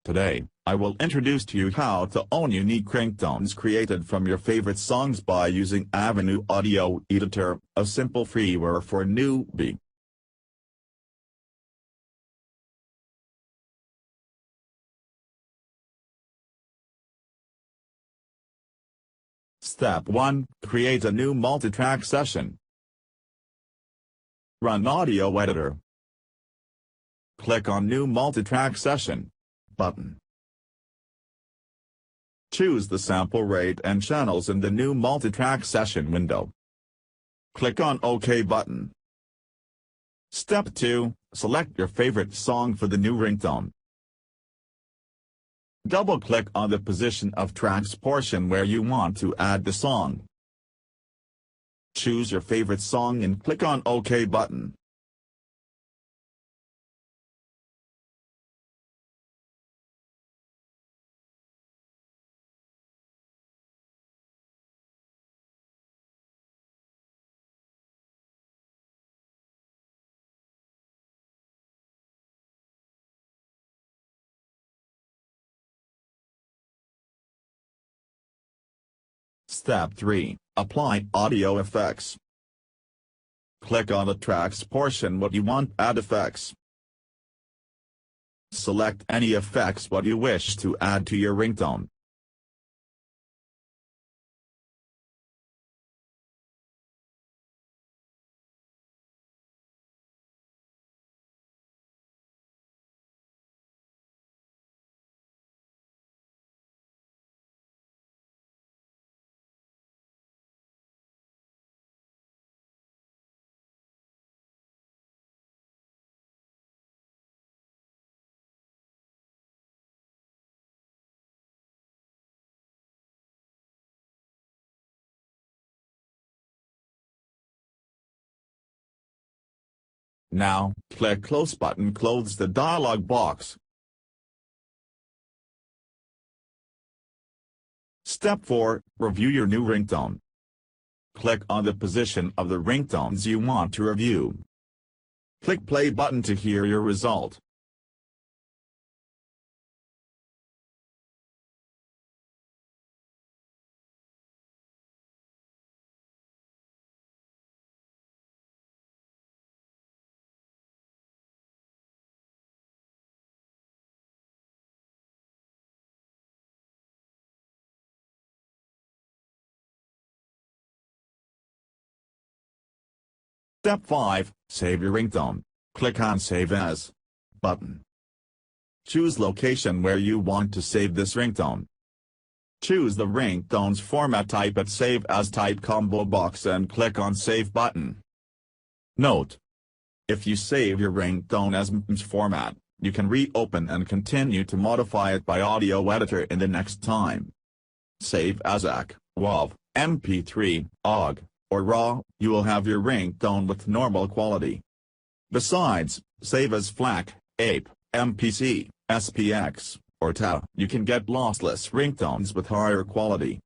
Today, I will introduce to you how to own unique ringtones created from your favorite songs by using Avenue Audio Editor, a simple freeware for newbie. Step 1. Create a new multitrack session. Run Audio Editor. Click on New Multitrack Session button. Choose the sample rate and channels in the new multitrack session window. Click on OK button. Step 2. Select your favorite song for the new ringtone. Double-click on the position of tracks portion where you want to add the song. Choose your favorite song and click on OK button. Step 3. Apply audio effects. Click on the tracks portion what you want add effects. Select any effects what you wish to add to your ringtone. Now, click Close button close the dialog box. Step 4. Review your new ringtone. Click on the position of the ringtones you want to review. Click Play button to hear your result. Step 5. Save your ringtone. Click on Save As button. Choose location where you want to save this ringtone. Choose the ringtone's format type at Save As type combo box and click on Save button. Note: if you save your ringtone as MPEG format, you can reopen and continue to modify it by Audio Editor in the next time. Save as ACK, WAV, MP3, OGG, or RAW, you will have your ringtone with normal quality. Besides, save as FLAC, APE, MPC, SPX, or TAW, you can get lossless ringtones with higher quality.